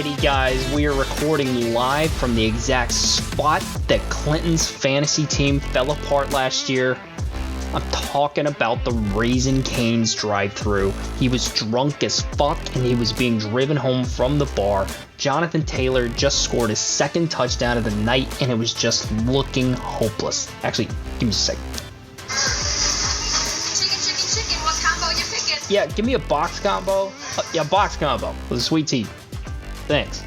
Alrighty, guys, we are recording live from the exact spot that Clinton's fantasy team fell apart last year. I'm talking about the Raising Cane's drive-thru. He was drunk as fuck and he was being driven home from the bar. Jonathan Taylor just scored his second touchdown of the night and it was just looking hopeless. Actually, give me a second. Chicken, what combo you picking? Yeah, give me a box combo. Box combo with a sweet tea. Thanks.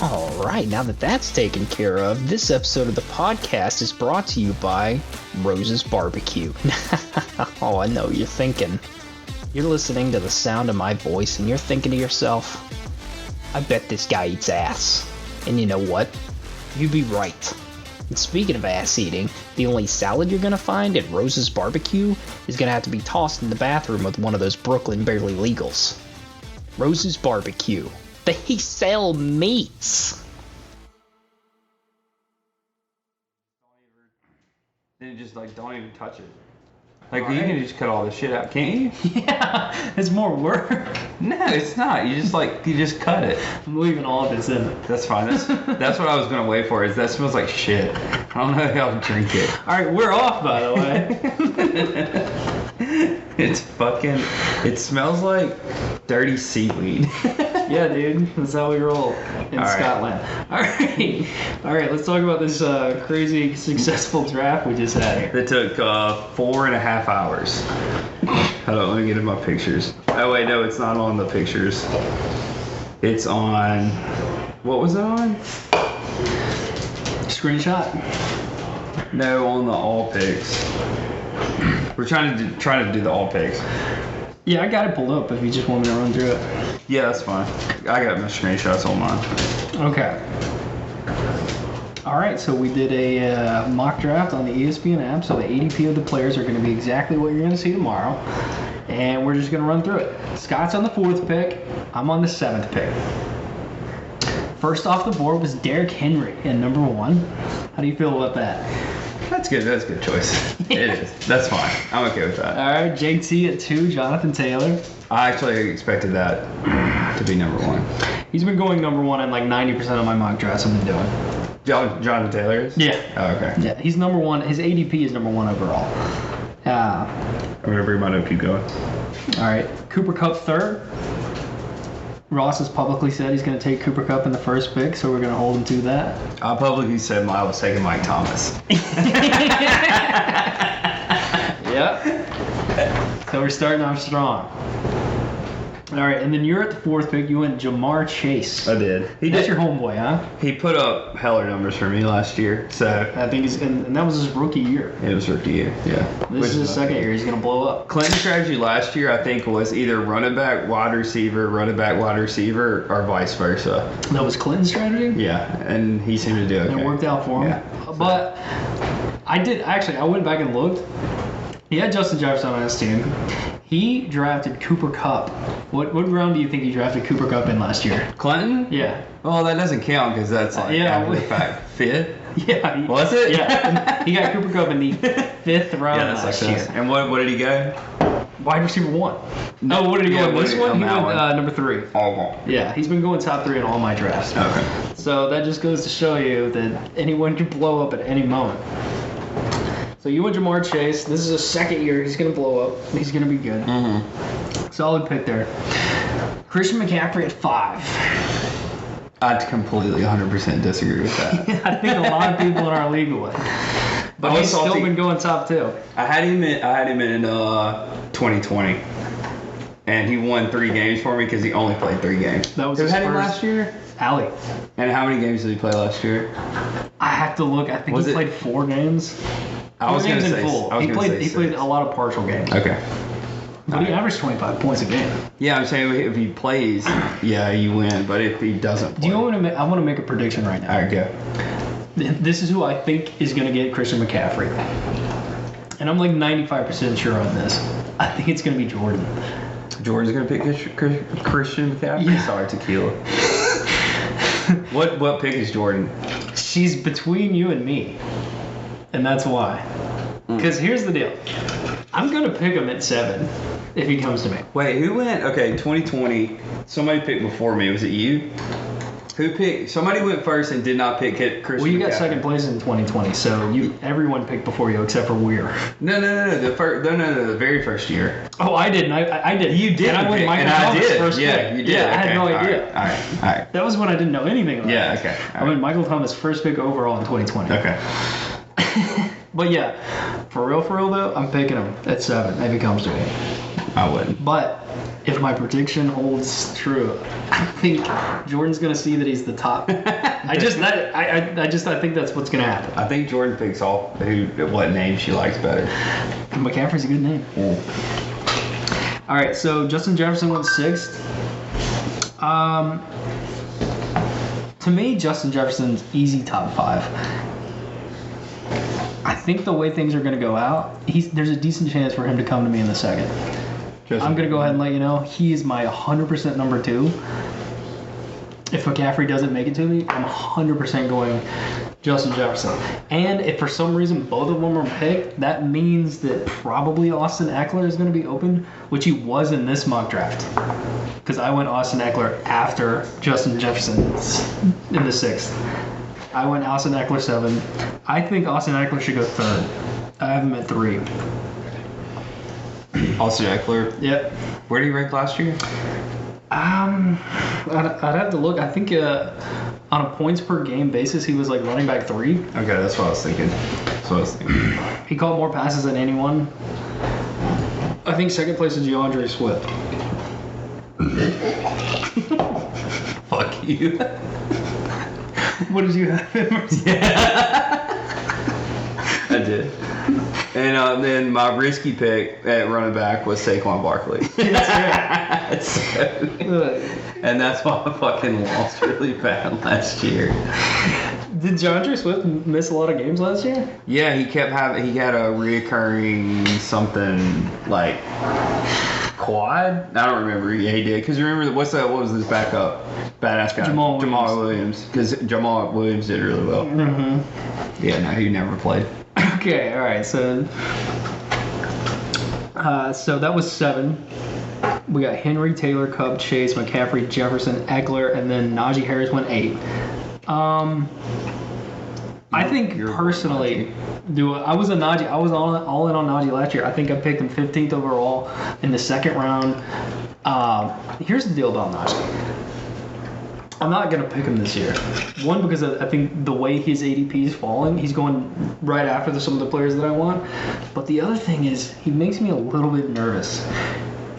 Alright, now that that's taken care of, this episode of the podcast is brought to you by Rose's Barbecue. Oh, I know you're thinking. You're listening to the sound of my voice and you're thinking to yourself, I bet this guy eats ass. And you know what? You'd be right. And speaking of ass eating, the only salad you're gonna find at Rose's Barbecue is gonna have to be tossed in the bathroom with one of those Brooklyn Barely Legals. Rose's Barbecue. They sell meats. Then just don't even touch it. You can just cut all this shit out, can't you? Yeah, it's more work. No, it's not. You just cut it. I'm leaving all of this in it. That's fine. That's what I was gonna wait for. Is that smells like shit. I don't know how to drink it. Alright, we're off, by the way. It smells like dirty seaweed. Yeah, dude, that's how we roll in Scotland. Alright, let's talk about this crazy successful draft we just had here. That took 4.5 hours. Hold on, let me get in my pictures. Oh wait, no, it's not on the pictures. It's on, what was it on? Screenshot? No, on the all pics. We're trying to do the all pics. Yeah, I got it pulled up if you just want me to run through it. Yeah, that's fine. I got my screenshots on mine. Okay. Alright, so we did a mock draft on the ESPN app, so the ADP of the players are going to be exactly what you're going to see tomorrow. And we're just going to run through it. Scott's on the 4th pick. I'm on the 7th pick. First off the board was Derrick Henry in number 1. How do you feel about that? That's good. That's a good choice. It is. That's fine. I'm okay with that. Alright, JT at 2, Jonathan Taylor. I actually expected that to be number 1. He's been going number 1 in like 90% of my mock drafts I've been doing. Jonathan Taylor is? Yeah. Oh, okay. Yeah, he's number 1. His ADP is number 1 overall. I'm going to bring mine up. Keep going. Alright, Cooper Kupp 3rd. Ross has publicly said he's going to take Cooper Kupp in the 1st pick, so we're going to hold him to that. I publicly said I was taking Mike Thomas. Yep. So we're starting off strong. Alright, and then you're at the 4th pick. You went Jamar Chase. I did. That's your homeboy, huh? He put up heller numbers for me last year, so I think and that was his rookie year. it was rookie year. Yeah. This is his 2nd year. He's going to blow up. Clinton's strategy last year, I think, was either running back, wide receiver, or vice versa. That was Clinton's strategy? Yeah, and he seemed to do okay. It worked out for him. Yeah. But I went back and looked. He had Justin Jefferson on his team. He drafted Cooper Kupp. What round do you think he drafted Cooper Kupp in last year? Clinton? Yeah. Well, that doesn't count because that's after the fact. 5th? Yeah. Was it? Yeah. He got Cooper Kupp in the 5th round last year. And what did he go? Wide receiver 1. No, what did he go in this one? He went number 3. Oh. Yeah, he's been going top 3 in all my drafts. Okay. So that just goes to show you that anyone can blow up at any moment. So you went Jamar Chase. This is his 2nd year. He's going to blow up. He's going to be good. Mm-hmm. Solid pick there. Christian McCaffrey at 5. I completely 100% disagree with that. I think a lot of people in our league would. But he's still been going top 2. I had him in 2020. And he won 3 games for me because he only played 3 games. That was Who his had him first- last year? Allie. And how many games did he play last year? I have to look. I think he played 4 games. I was going to say full. He played a lot of partial games. Okay. But he averaged 25 points a game. Yeah, I'm saying if he plays, yeah, you win. But if he doesn't play. Do you want me to I want to make a prediction right now. All right, go. This is who I think is going to get Christian McCaffrey. And I'm like 95% sure on this. I think it's going to be Jordan. Jordan's going to pick Christian McCaffrey? Yeah. Sorry, tequila. What pick is Jordan? She's between you and me. And that's why. Because here's the deal. I'm going to pick him at 7. if he comes to me. Wait, who went? Okay, 2020. Somebody picked before me. Was it you? Who picked? Somebody went first and did not pick Christian. Well, you got McCaffrey. second place in 2020, so everyone picked before you except for Weir. No. The very first year. Oh, I didn't. I did. You did. And I went pick, Michael and I Thomas did. first Yeah, pick. you did. Yeah, I had no Okay, idea. All right. That was when I didn't know anything about Yeah. it. Okay. I went Michael Thomas first pick overall in 2020. Okay. But yeah, for real though, I'm picking him at 7 if he comes to me. I wouldn't. But if my prediction holds true, I think Jordan's gonna see that he's the top. I think that's what's gonna happen. I think Jordan picks off what name she likes better. McCaffrey's a good name. Yeah. All right, so Justin Jefferson went 6th. To me, Justin Jefferson's easy top 5. I think the way things are going to go out, there's a decent chance for him to come to me in the second. I'm going to go ahead and let you know, he is my 100% number 2. If McCaffrey doesn't make it to me, I'm 100% going Justin Jefferson. And if for some reason both of them are picked, that means that probably Austin Eckler is going to be open, which he was in this mock draft. Because I went Austin Eckler after Justin Jefferson in the 6th. I went Austin Eckler 7. I think Austin Eckler should go 3rd. I have him at 3. Austin Eckler. Yep. Where did he rank last year? I'd have to look. I think on a points per game basis, he was like running back 3. Okay, that's what I was thinking. He caught more passes than anyone. I think second place is DeAndre Swift. Fuck you. What did you have? I did. And then my risky pick at running back was Saquon Barkley. And that's why I fucking lost really bad last year. Did DeAndre Swift miss a lot of games last year? Yeah, he had a reoccurring something like quad. I don't remember. Yeah, he did. Because remember, what was this backup? Badass guy. Jamal Williams. Because Jamal Williams did really well. Mm-hmm. Yeah, no, he never played. Okay, all right. So that was 7. We got Henry, Taylor, Cup, Chase, McCaffrey, Jefferson, Eckler, and then Najee Harris went 8. I think personally, I was all in on Najee last year. I think I picked him 15th overall in the second round. Here's the deal about Najee. I'm not going to pick him this year. One, because I think the way his ADP is falling, he's going right after some of the players that I want. But the other thing is, he makes me a little bit nervous.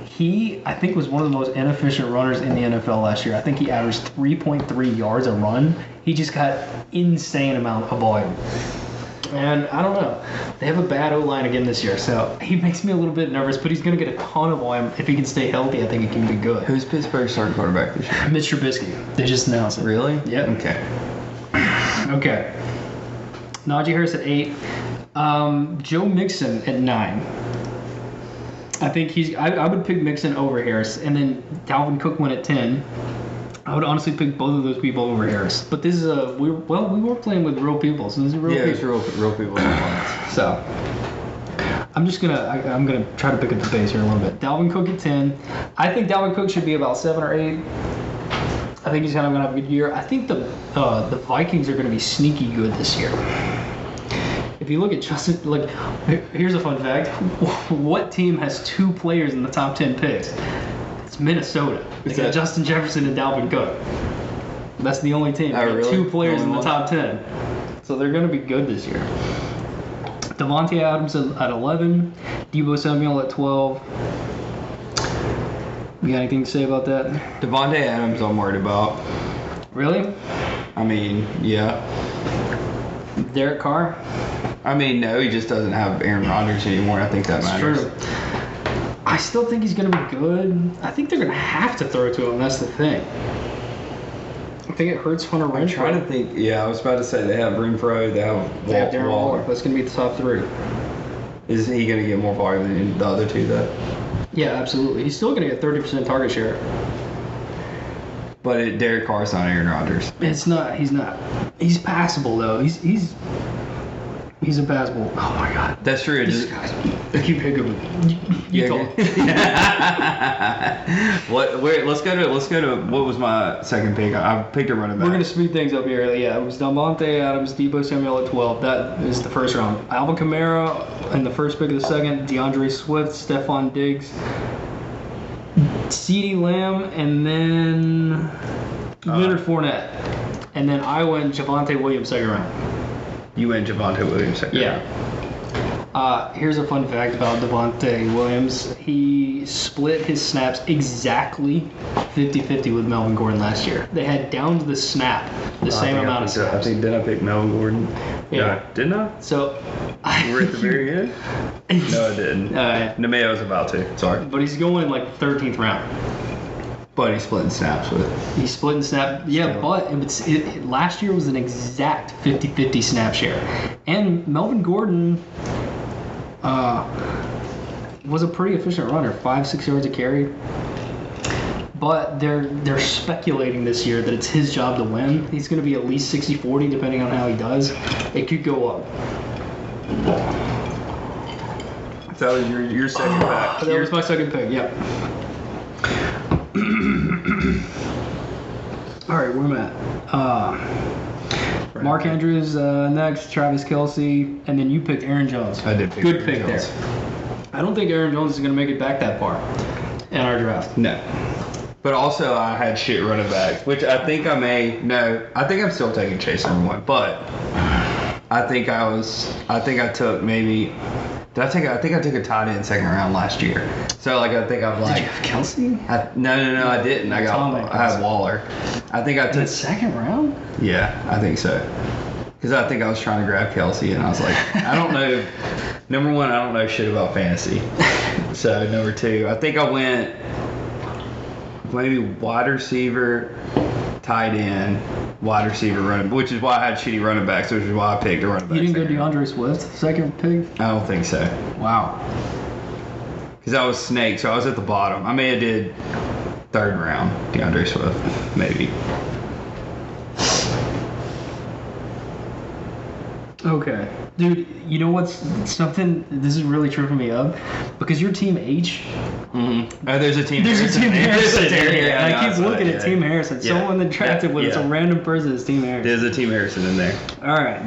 He, I think, was one of the most inefficient runners in the NFL last year. I think he averaged 3.3 yards a run. He just got insane amount of volume. And I don't know. They have a bad O-line again this year, so he makes me a little bit nervous, but he's going to get a ton of volume. If he can stay healthy, I think he can be good. Who's Pittsburgh's starting quarterback this year? Mitch Trubisky. They just announced it. Really? Yep. Okay. Okay. Najee Harris at 8. Joe Mixon at 9. I think I would pick Mixon over Harris, and then Dalvin Cook went at 10. I would honestly pick both of those people over Harris. But this is we were playing with real people, so this is real people. Yeah, it's real people. So I'm gonna try to pick up the pace here a little bit. Dalvin Cook at 10. I think Dalvin Cook should be about 7 or 8. I think he's kind of gonna have a good year. I think the Vikings are gonna be sneaky good this year. If you look at Justin, here's a fun fact. What team has 2 players in the top 10 picks? It's Minnesota. They got Justin Jefferson and Dalvin Cook. That's the only team. They got really? 2 players in the top 10. So they're going to be good this year. Devontae Adams at 11. Deebo Samuel at 12. You got anything to say about that? Devontae Adams I'm worried about. Really? I mean, yeah. Derek Carr? I mean, no, he just doesn't have Aaron Rodgers anymore. I think that matters. True. I still think he's going to be good. I think they're going to have to throw to him. That's the thing. I think it hurts Hunter Renfrow. I'm trying to think. Yeah, I was about to say they have Renfrow. They have Darren Waller. That's going to be the top 3. Is he going to get more volume than the other 2, though? Yeah, absolutely. He's still going to get 30% target share. But Derek Carr's not Aaron Rodgers. It's not. He's not. He's passable though. He's a passable. Oh my god. That's true. I keep hiccuping. You talk. Let's go to what was my second pick? I picked a running back. We're gonna speed things up here. Yeah, it was Davante Adams, Deebo Samuel at 12. That is the first round. Alvin Kamara in the first pick of the second. DeAndre Swift, Stephon Diggs, CeeDee Lamb, and then Leonard Fournette. And then I went Javonte Williams second round. You went Javonte Williams second round. Here's a fun fact about Davante Williams. He split his snaps exactly 50-50 with Melvin Gordon last year. They had down to the snap the same amount of snaps. Did I pick Melvin Gordon? Yeah. Didn't I? So We're at the very end? No, I didn't. Nemea was about to. Sorry. But he's going in like 13th round. But he's splitting snaps with. He's splitting snap. Yeah, Still. but last year was an exact 50-50 snap share. And Melvin Gordon was a pretty efficient runner, 5-6 yards a carry. But they're speculating this year that it's his job to win. He's going to be at least 60-40 depending on how he does. It could go up. That was your second pick. That was my second pick, yeah. All right, where am I at? Mark Andrews next, Travis Kelce, and then you picked Aaron Jones. I did pick Good Aaron pick Jones. there. I don't think Aaron Jones is going to make it back that far in our draft. No. But also, I had shit running backs, which I think I may. No, I think I'm still taking Chase number one. But I think I took maybe. I think I took a tight end second round last year. So like I think I'm like. Did you have Kelce? No, I didn't. I had Waller. I think I In took. the second round? Yeah, I think so. Because I think I was trying to grab Kelce, and I was like, I don't know. Number one, I don't know shit about fantasy. So number two, I think I went maybe wide receiver, tight end, wide receiver, running, which is why I had shitty running backs, which is why I picked a running back. You didn't go second. DeAndre Swift second pick? I don't think so. Wow. Because I was snake, so I was at the bottom. I may have did third round DeAndre Swift, maybe. Okay. Dude, you know what's something, this is really tripping me up? Because your team H, Mm-hmm. Oh, there's a team. there's a Team Harrison. There's a team, And I yeah, keep looking at Team Harrison. Yeah. Someone that drafted with it's a random person is Team Harrison. There's a Team Harrison in there. All right,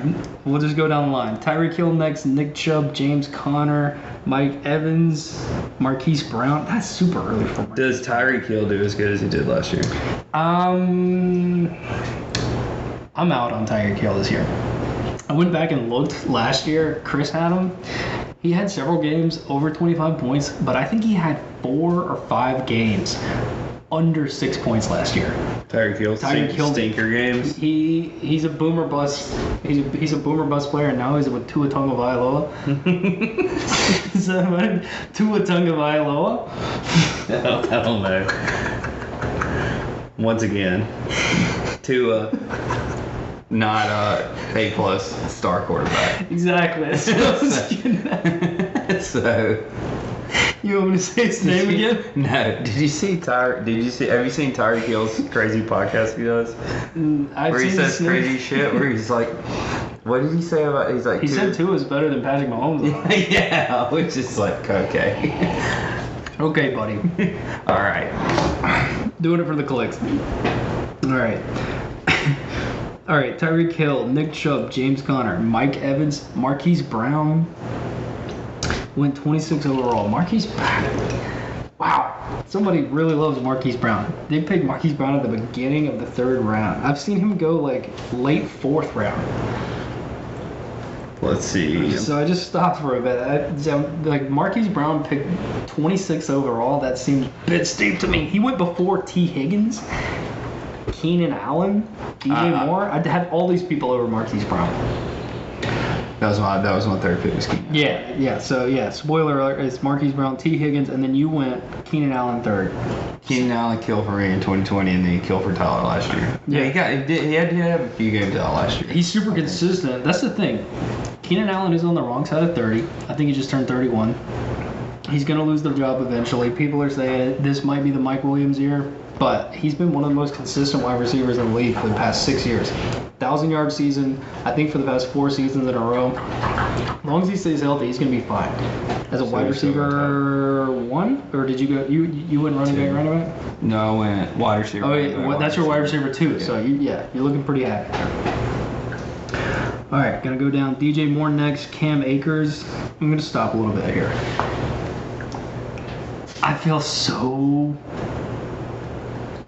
we'll just go down the line. Tyreek Hill next, Nick Chubb, James Conner, Mike Evans, Marquise Brown. That's super early for me. Does Tyreek Hill do as good as he did last year? I'm out on Tyreek Hill this year. I went back and looked last year. Chris had him. He had several games over 25 points, but I think he had 4 or 5 games under 6 points last year. Tyreek Hill stinker games. He's a boomer bust. He's a boomer bust player, and now he's with Tua Tagovailoa. Is that right? Tua Tagovailoa? I don't know. Once again, Tua, not A+ star quarterback. Exactly. That's what I was getting at. So. You want me to say his name again? No. Have you seen Tyreek Hill's crazy podcast he does? I've Where he seen says the crazy shit, where he's like, what did he say about, he's like, He said Tua is better than Patrick Mahomes. yeah, which is like, okay. Okay, buddy. All right. Doing it for the clicks. All right. All right, Tyreek Hill, Nick Chubb, James Conner, Mike Evans, Marquise Brown. Went 26 overall. Marquise Brown. Wow. Somebody really loves Marquise Brown. They picked Marquise Brown at the beginning of the 3rd round. I've seen him go like late 4th round. Let's see. So I just stopped for a bit. Like Marquise Brown picked 26 overall. That seemed a bit steep to me. He went before T. Higgins, Keenan Allen, DJ Moore. I had all these people over Marquise Brown. That was my third pick. Was Keenan. Yeah. So spoiler alert: it's Marquise Brown, T. Higgins, and then you went Keenan Allen 3rd. Keenan Allen killed for me in 2020, and then he killed for Tyler last year. Yeah. He had to have a few games out last year. He's super consistent. That's the thing. Keenan Allen is on the wrong side of 30. I think he just turned 31. He's gonna lose the job eventually. People are saying this might be the Mike Williams year. but he's been one of the most consistent wide receivers in the league for the past 6 years. 1,000-yard season, I think for the past 4 seasons in a row. As long as he stays healthy, he's going to be fine. As a wide receiver 1, or did you go? You went running back, running back? No, I went wide receiver. Oh yeah, well, that's your wide receiver 2. Yeah. So you're looking pretty happy there. All right, gonna go down. DJ Moore next. Cam Akers. I'm gonna stop a little bit here. I feel so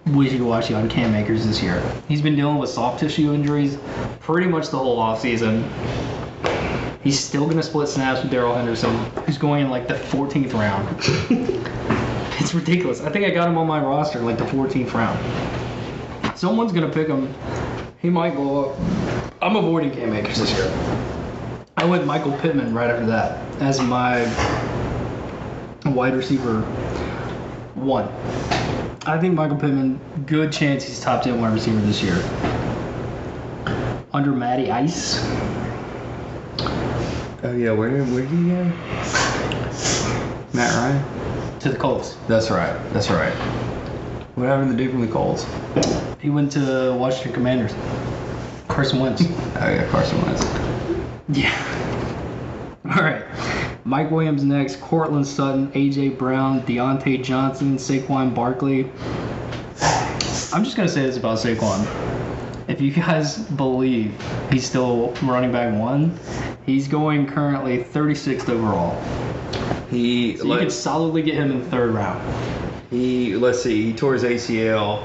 wishy-washy on Cam Akers this year. He's been dealing with soft tissue injuries pretty much the whole offseason. He's still going to split snaps with Darrell Henderson, who's going in like the 14th round. It's ridiculous. I think I got him on my roster in like the 14th round. Someone's going to pick him. He might blow up. I'm avoiding Cam Akers this year. I went Michael Pittman right after that as my wide receiver 1. I think Michael Pittman, good chance he's top 10 wide receiver this year. Under Matty Ice. Oh yeah, where did he go? Matt Ryan? To the Colts. That's right. What happened to the dude from the Colts? He went to Washington Commanders. Carson Wentz. Oh yeah, Carson Wentz. Yeah. All right. Mike Williams next. Cortland Sutton, A.J. Brown, Deontay Johnson, Saquon Barkley. I'm just going to say this about Saquon. If you guys believe he's still running back 1, he's going currently 36th overall. So you can solidly get him in the 3rd round. He tore his ACL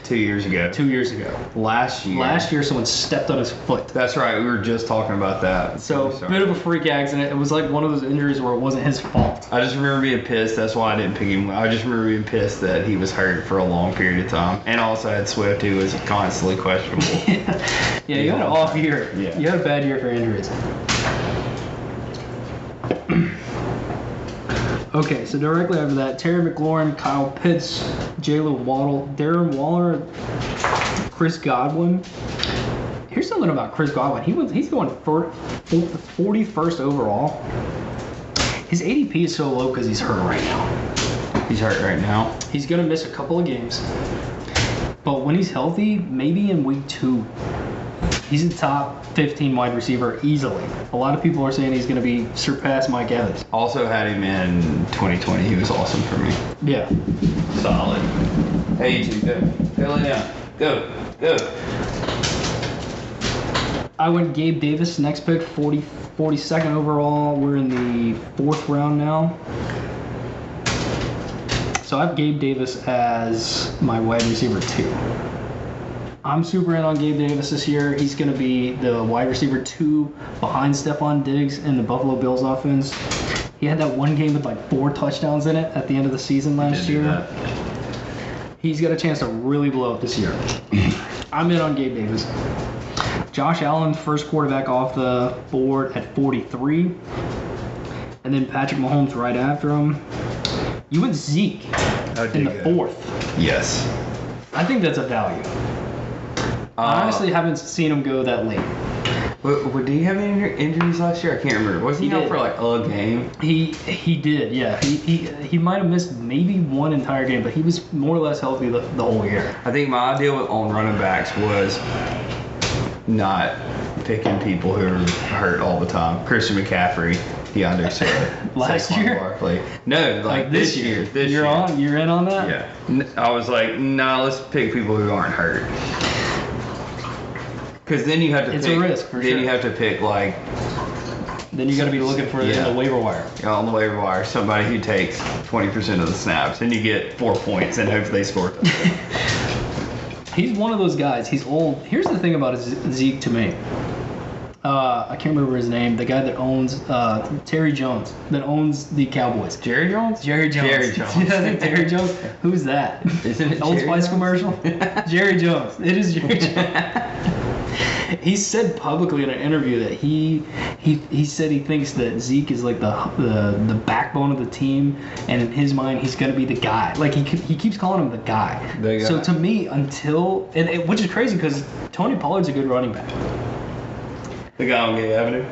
2 years ago. 2 years ago. Last year, someone stepped on his foot. That's right. We were just talking about that. So, bit of a freak accident. It was like one of those injuries where it wasn't his fault. I just remember being pissed. That's why I didn't pick him. I just remember being pissed that he was hurt for a long period of time. And also had Swift, who was constantly questionable. Yeah, you had an off year. Yeah. You had a bad year for injuries. Okay, so directly after that, Terry McLaurin, Kyle Pitts, Jalen Waddle, Darren Waller, Chris Godwin. Here's something about Chris Godwin. He's going 41st overall. His ADP is so low because he's hurt right now. He's hurt right now. He's going to miss a couple of games. But when he's healthy, maybe in week 2, he's a top 15 wide receiver easily. A lot of people are saying he's going to surpass Mike Evans. Also had him in 2020. He was awesome for me. Yeah. Solid. Hey, you two, go. Go lay down. Go. I went Gabe Davis, next pick, 42nd overall. We're in the 4th round now. So I have Gabe Davis as my wide receiver 2. I'm super in on Gabe Davis this year. He's going to be the wide receiver 2 behind Stephon Diggs in the Buffalo Bills offense. He had that one game with like 4 touchdowns in it at the end of the season last year. He's got a chance to really blow up this year. I'm in on Gabe Davis. Josh Allen, first quarterback off the board at 43. And then Patrick Mahomes right after him. You went Zeke in the 4th. Yes. I think that's a value. I honestly haven't seen him go that late. Did he have any injuries last year? I can't remember. Wasn't he out for like a game? He did, yeah. He might have missed maybe one entire game, but he was more or less healthy the whole year. I think my idea on running backs was not picking people who are hurt all the time. Christian McCaffrey, DeAndre Swift, last Saquon year? Barkley. No, like this year. This You're year. You're in on that? Yeah. I was like, nah, let's pick people who aren't hurt. Because then you have to It's pick. a risk, for then sure. you have to pick like. Then you got to be looking for it in the waiver wire. On the waiver wire, somebody who takes 20% of the snaps, and you get 4 points, and hopefully they score. He's one of those guys. He's old. Here's the thing about Zeke to me. I can't remember his name. The guy that owns Terry Jones, that owns the Cowboys. Jerry Jones? Jerry Jones. Jerry Jones. I think Terry Jones. Who's that? Isn't it Old Jerry Spice Jones? commercial? Jerry Jones. It is Jerry Jones. He said publicly in an interview that he said he thinks that Zeke is like the backbone of the team, and in his mind he's gonna be the guy. Like he keeps calling him the guy. The guy. So to me, which is crazy because Tony Pollard's a good running back. The guy on Gay Avenue?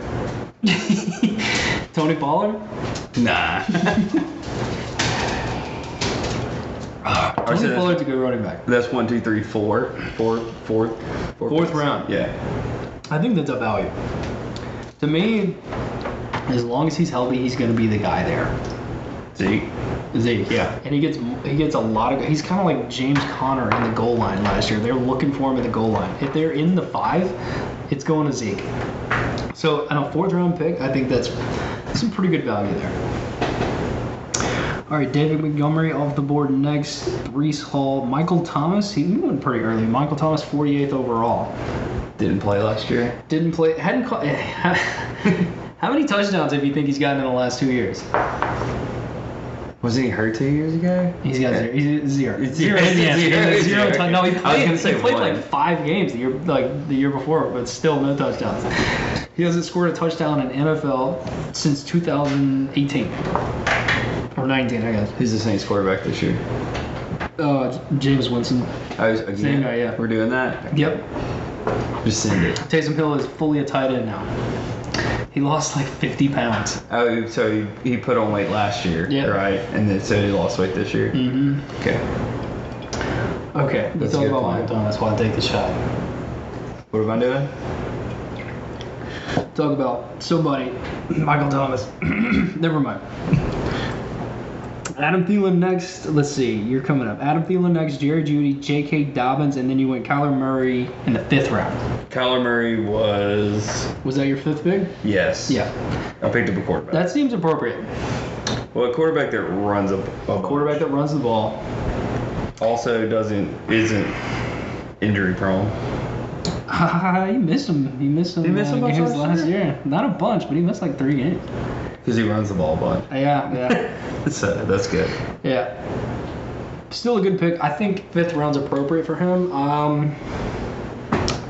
Tony Pollard? Nah. Or Tony so Pollard's a good running back. that's 1, 2, 3, 4. Fourth Fourth round. Yeah. I think that's a value. To me, as long as he's healthy, he's going to be the guy there. Zeke. Zeke, yeah, and he gets a lot of. He's kind of like James Conner in the goal line last year. They're looking for him at the goal line. If they're in the 5, it's going to Zeke. So, on a 4th round pick, I think that's some pretty good value there. All right, David Montgomery off the board next. Breece Hall, Michael Thomas. He went pretty early. Michael Thomas, 48th overall. Didn't play last year. Didn't play. Hadn't caught. How many touchdowns have you think he's gotten in the last 2 years? Wasn't he hurt 2 years ago? He's got zero. He's zero. Zero. Zero. No, he played One. like 5 games the year before, but still no touchdowns. He hasn't scored a touchdown in NFL since 2018 or 19, I guess. Who's the Saints quarterback this year? James Winston. Again? Same guy, yeah. We're doing that? Yep. Just send it. Taysom Hill is fully a tight end now. He lost like 50 pounds. Oh, so he put on weight last year, Yeah. right? And then so he lost weight this year? Mm-hmm. Okay. Okay, let's That's talk a good about plan. Michael Thomas while I take the shot. What am I doing? Talk about somebody, Michael Thomas. Never mind. Adam Thielen next. Let's see. You're coming up. Adam Thielen next. Jerry Jeudy, J.K. Dobbins, and then you went Kyler Murray in the 5th round. Kyler Murray was... Was that your 5th pick? Yes. Yeah. I picked up a quarterback. That seems appropriate. Well, a quarterback that runs a Quarterback that runs the ball. also isn't injury prone. He missed him. He missed some He missed a bunch games last last year. Not a bunch, but he missed like 3 games. Because he runs the ball a bunch. Yeah. So that's good. Yeah. Still a good pick. I think 5th round's appropriate for him. I'm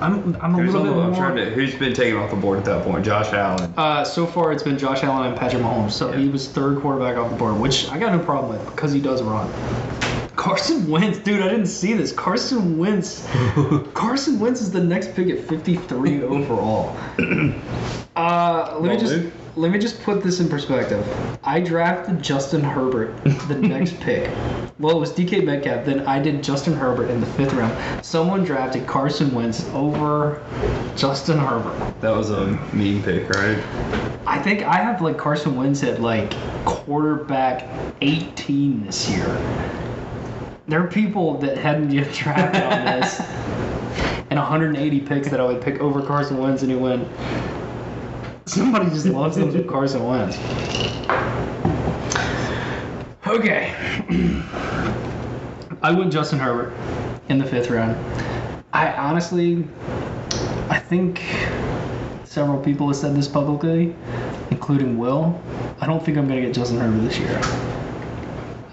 a little bit more. Who's been taken off the board at that point? Josh Allen. So far, it's been Josh Allen and Patrick Mahomes. So Yeah. he was 3rd quarterback off the board, which I got no problem with because he does run. Carson Wentz, dude, I didn't see this. Carson Wentz is the next pick at 53 overall. Let me just put this in perspective. I drafted Justin Herbert the next pick. Well, it was DK Metcalf. Then I did Justin Herbert in the 5th round. Someone drafted Carson Wentz over Justin Herbert. That was a mean pick, right? I think I have like Carson Wentz at like quarterback 18 this year. There are people that hadn't yet drafted on this, and 180 picks that I would pick over Carson Wentz, and he went. Somebody just loves them with Carson Wentz. Okay. I went Justin Herbert in the 5th round. I think several people have said this publicly, including Will. I don't think I'm going to get Justin Herbert this year.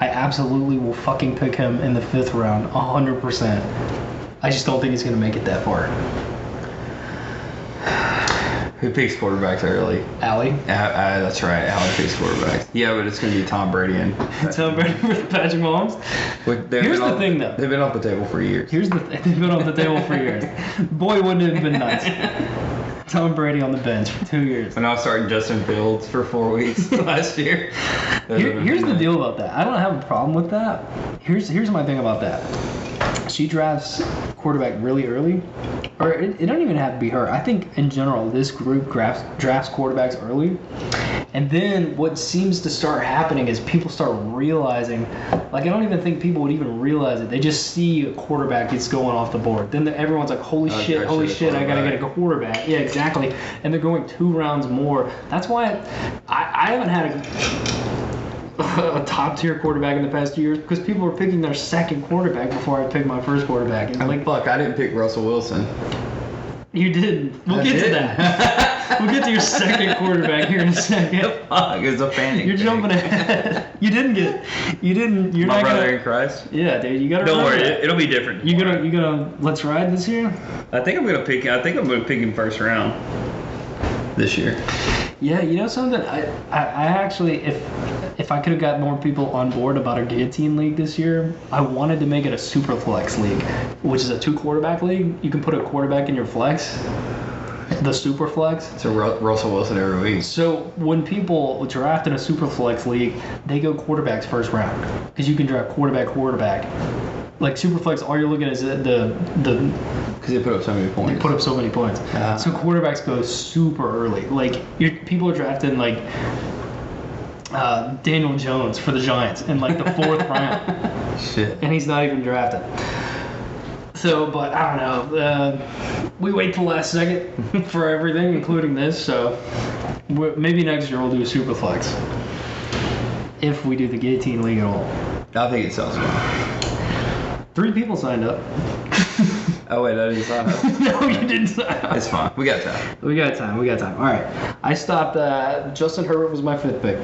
I absolutely will fucking pick him in the 5th round, 100%. I just don't think he's going to make it that far. Who picks quarterbacks early? Allie? That's right. Allen picks quarterbacks. Yeah, but it's going to be Tom Brady and Tom Brady with Patrick Mahomes? Here's the thing, though. They've been off the table for years. They've been on the table for years. Boy, wouldn't it have been nice. Tom Brady on the bench for 2 years. When I was starting Justin Fields for 4 weeks last year. Here's the deal about that. I don't have a problem with that. Here's my thing about that. She drafts quarterback really early, or it don't even have to be her. I think in general this group drafts quarterbacks early, and then what seems to start happening is people start realizing, like I don't even think people would even realize it. They just see a quarterback that's going off the board. Then everyone's like, holy shit, I gotta get a quarterback. Yeah, exactly. And they're going 2 rounds more. That's why I haven't had a top tier quarterback in the past 2 years because people were picking their 2nd quarterback before I picked my 1st quarterback. And Like, fuck, I didn't pick Russell Wilson. You did. We'll get to that. We'll get to your 2nd quarterback here in a second. Fuck, it was a panic. You're jumping ahead. You're My not brother gonna. in Christ. Yeah, dude, you gotta. Don't remember worry, that. it'll be different. You gonna let's ride this year? I think I'm gonna pick him 1st round this year. Yeah, you know something? I actually, if I could have got more people on board about a guillotine league this year, I wanted to make it a super flex league, which is a 2 quarterback league. You can put a quarterback in your flex. the super flex. So Russell Wilson every week. So when people draft in a super flex league, they go quarterbacks first round because you can draft quarterback. Like super flex, all you're looking at is the Because they put up so many points. they put up so many points. So quarterbacks go super early. Like people are drafting like Daniel Jones for the Giants in like the 4th round, Shit. and he's not even drafted. So, but I don't know. We wait till last second for everything, including this. So maybe next year we'll do a super flex if we do the Guillotine League at all. I think it sells well. 3 people signed up. Oh wait, I didn't sign up. No, you didn't sign up. It's fine. We got time. We got time. All right. I stopped. Justin Herbert was my 5th pick.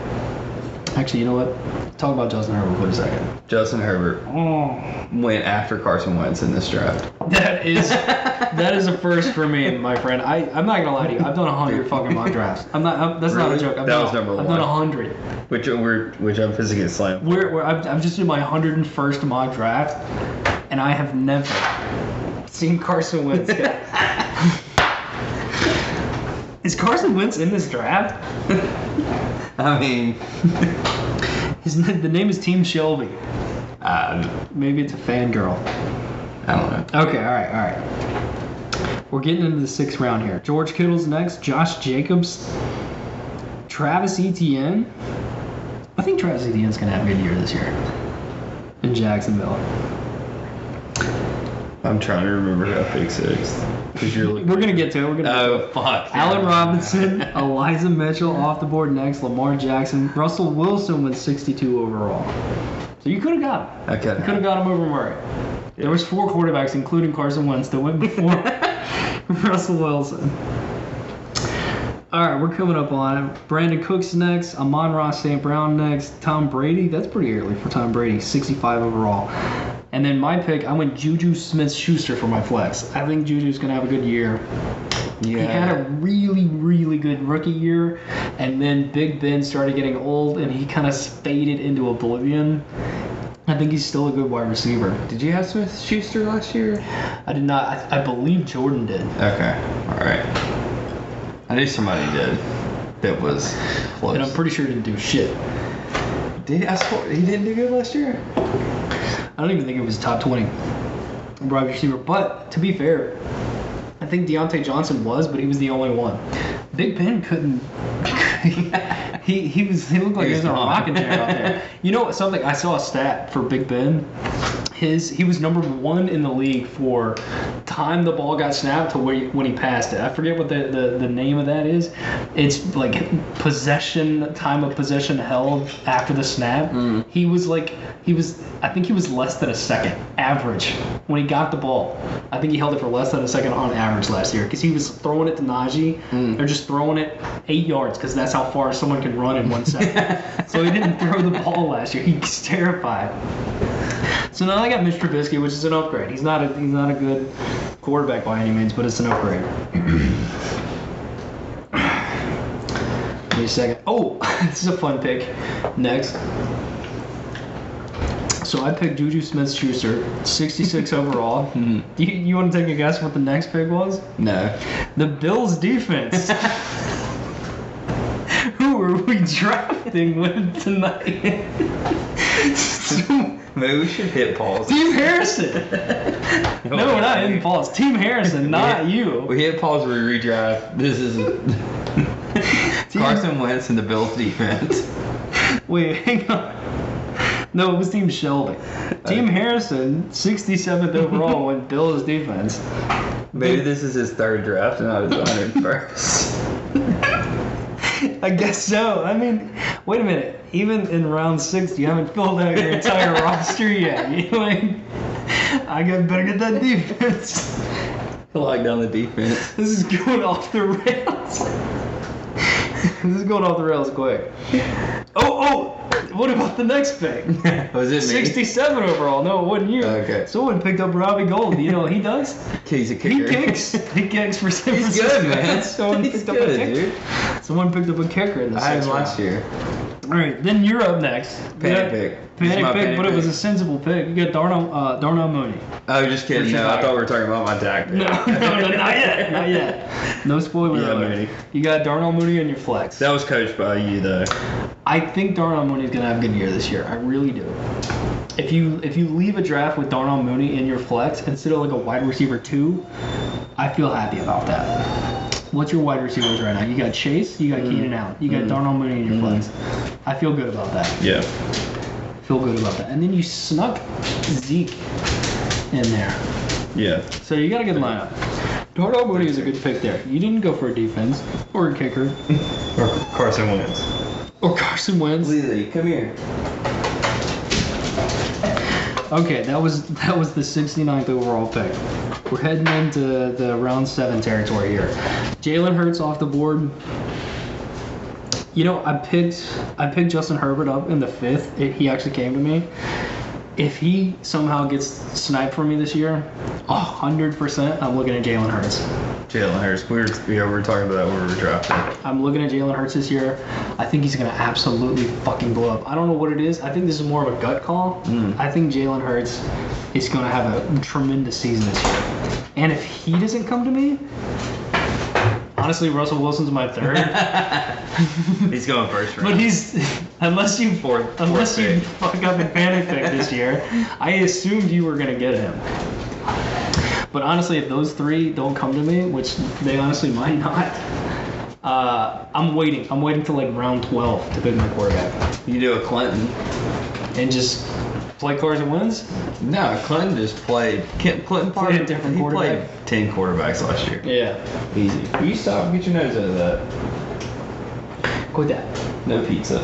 Actually, you know what? Talk about Justin Herbert for a second. Justin Herbert went after Carson Wentz in this draft. That is a first for me, my friend. I'm not gonna lie to you. I've done 100 fucking mock drafts. That's not a Really? joke. That was number I've one. done 100. Which I'm physically slammed. I'm just in my 101st mock draft, and I have never seen Carson Wentz. Is Carson Wentz in this draft? I mean, The name is Team Shelby. Maybe it's a fangirl. I don't know. Okay, all right. We're getting into the 6th round here. George Kittle's next. Josh Jacobs. Travis Etienne. I think Travis Etienne's going to have a good year this year in Jacksonville. I'm trying to remember who I picked 6th. Because you're looking. We're going to get to it. Oh, fuck. Allen Robinson, Elijah Mitchell off the board next. Lamar Jackson. Russell Wilson went 62 overall. So you could have got him. Okay. You could have got him over Murray. There was 4 quarterbacks, including Carson Wentz, that went before Russell Wilson. All right, we're coming up on it. Brandon Cooks next. Amon-Ra St. Brown next. Tom Brady. That's pretty early for Tom Brady. 65 overall. And then my pick, I went Juju Smith-Schuster for my flex. I think Juju's going to have a good year. Yeah. He had a really, really good rookie year, and then Big Ben started getting old, and he kind of faded into oblivion. I think he's still a good wide receiver. Did you have Smith Schuster last year? I did not. I believe Jordan did. Okay. All right. I knew somebody did. That was close. And I'm pretty sure he didn't do shit. He didn't do good last year? I don't even think it was top 20 wide receiver. But to be fair, I think Deontay Johnson was, but he was the only one. Big Ben couldn't. He looked like he was in a rocking chair out there. You know something? I saw a stat for Big Ben. He was number 1 in the league for time the ball got snapped to when he passed it. I forget what the name of that is. It's like time of possession held after the snap. I think he was less than a second average when he got the ball. I think he held it for less than a second on average last year because he was throwing it to Najee or just throwing it 8 yards because that's how far someone can run in 1 second. So he didn't throw the ball last year. He was terrified. So now I got Mitch Trubisky, which is an upgrade. He's not a good quarterback by any means, but it's an upgrade. Give me a second. Oh, this is a fun pick. Next. So I picked Juju Smith-Schuster, 66 overall. You want to take a guess what the next pick was? No. The Bills defense. Who are we drafting with tonight? Maybe we should hit pause. Team Harrison. No, we're not hitting pause. Team Harrison, not you. We hit pause when we redraft. This is Carson Wentz and the Bills defense. Wait, hang on. No, it was Team Shelby. Team Harrison, 67th overall, went Bills defense. Maybe this is his 3rd draft and not his 101st. I guess so. I mean, wait a minute. Even in round 6, you haven't filled out your entire roster yet. You're like, I better get that defense. Lock down the defense. This is going off the rails. is going off the rails quick. Oh! What about the next pick? Was it me? 67 overall. No, it wasn't you. Okay. Someone picked up Robbie Gold. You know what he does? He's a He kicker. kicks. He kicks for San He's Francisco. good, man. Someone He's picked up good, a kicker. dude. Someone picked up a kicker in the I had sixth him round. last year. All right, then you're up next. Panic pick. This is Panic my pick, panic but it was pick. a sensible pick. You got Darnell Mooney. Oh, just kidding. Where's your No, I guy? thought we were talking about my Dak pick. No, not yet. Not yet. No spoiler Yeah, alert. Mooney. You got Darnell Mooney on your flex. That was coached by you, though. I think Darnell Mooney's gonna have a good year this year. I really do. If you leave a draft with Darnell Mooney in your flex instead of like a wide receiver 2, I feel happy about that. What's your wide receivers right now? You got Chase, you got Keenan Allen, you got Darnell Mooney in your flex. I feel good about that. Yeah. Feel good about that. And then you snuck Zeke in there. Yeah. So you got a good lineup. Darnell Mooney is a good pick there. You didn't go for a defense or a kicker Or Carson Wentz. or Carson Wentz. Lily, come here. Okay, that was the 69th overall pick. We're heading into the round 7 territory here. Jalen Hurts off the board. You know, I picked Justin Herbert up in the 5th. He actually came to me. If he somehow gets sniped for me this year, 100% I'm looking at Jalen Hurts. Jalen Hurts. We were talking about that when we were drafting. I'm looking at Jalen Hurts this year. I think he's going to absolutely fucking blow up. I don't know what it is. I think this is more of a gut call. I think Jalen Hurts is going to have a tremendous season this year. And if he doesn't come to me, honestly, Russell Wilson's my 3rd. He's going first round. But he's unless you Fourth pick. fuck up and panic pick this year, I assumed you were going to get him. But honestly, if those 3 don't come to me, which they honestly might not, I'm waiting. I'm waiting till like round 12 to pick my quarterback You do a Clinton. and just play Carson Wentz. No, Clinton just played. Clinton Played a different he quarterback. played 10 quarterbacks last year. Yeah, Easy. You stop. Get your nose out of that. quit that. No pizza.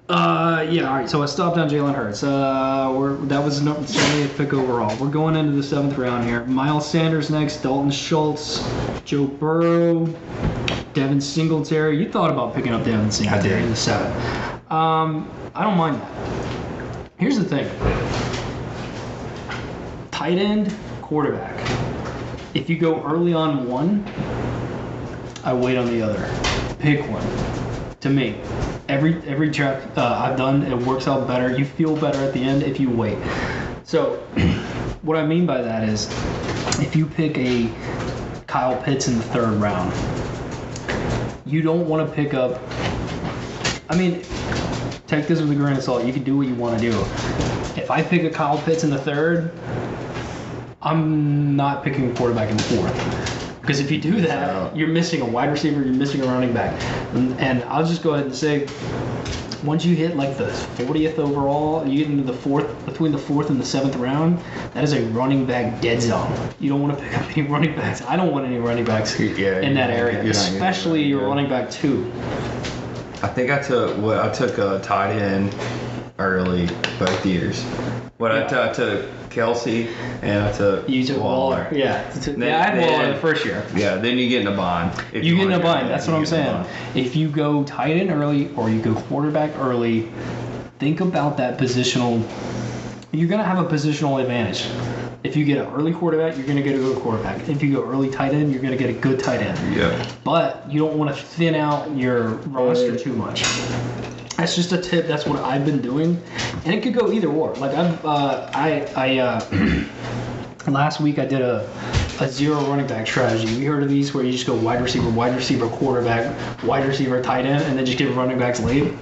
Yeah. All right. So I stopped on Jalen Hurts. That was the 70th pick overall. We're going into the 7th round here. Miles Sanders next. Dalton Schultz, Joe Burrow, Devin Singletary. You thought about picking up Devin Singletary did. in the 7th. I don't mind that. Here's the thing. Tight end, quarterback. If you go early on one, I wait on the other. Pick one. To me, every draft I've done, it works out better. You feel better at the end if you wait. So, what I mean by that is, if you pick a Kyle Pitts in the 3rd round, you don't want to pick up. I mean, take this with a grain of salt. You can do what you want to do. If I pick a Kyle Pitts in the 3rd, I'm not picking a quarterback in the 4th. Because if you do that, you're missing a wide receiver, you're missing a running back. And I'll just go ahead and say, once you hit like the 40th overall, you get into the 4th, between the 4th and the 7th round, that is a running back dead zone. You don't want to pick up any running backs. I don't want any running backs in that area, especially your running back 2. I think I took a tight end early both years. I took Kelsey and I took You took Waller. Yeah. I had Waller in the first year. Yeah, then you get in a bind. If You get in a wanna go bind. that, That's you what I'm get in a saying. bind. If you go tight end early or you go quarterback early, think about that positional. You're going to have a positional advantage. If you get an early quarterback, you're going to get a good quarterback. If you go early tight end, you're going to get a good tight end. Yeah. But you don't want to thin out your roster too much. That's just a tip. That's what I've been doing, and it could go either or. Like last week I did a 0 running back strategy. You heard of these where you just go wide receiver, quarterback, wide receiver, tight end, and then just give running backs late?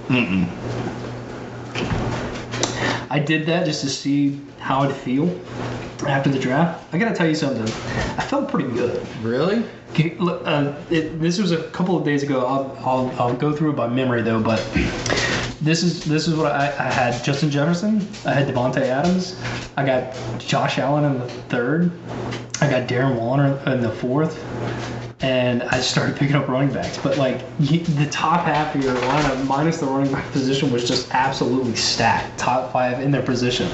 I did that just to see how I'd feel after the draft. I gotta tell you something. I felt pretty good. Really? Okay, look, this was a couple of days ago. I'll go through it by memory though, but this is what I had. Justin Jefferson. I had Devontae Adams. I got Josh Allen in the 3rd. I got Darren Waller in the 4th. And I started picking up running backs. But like the top half of your lineup, minus the running back position, was just absolutely stacked. Top 5 in their position.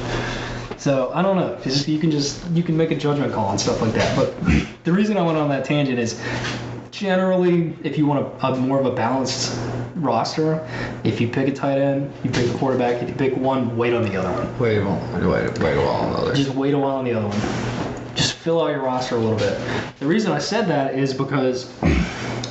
So I don't know. You can make a judgment call and stuff like that. But the reason I went on that tangent is generally, if you want a more of a balanced roster, if you pick a tight end, you pick a quarterback. If you pick one, wait on the other one. Wait a while on the other. Just wait a while on the other one. Just fill out your roster a little bit. The reason I said that is because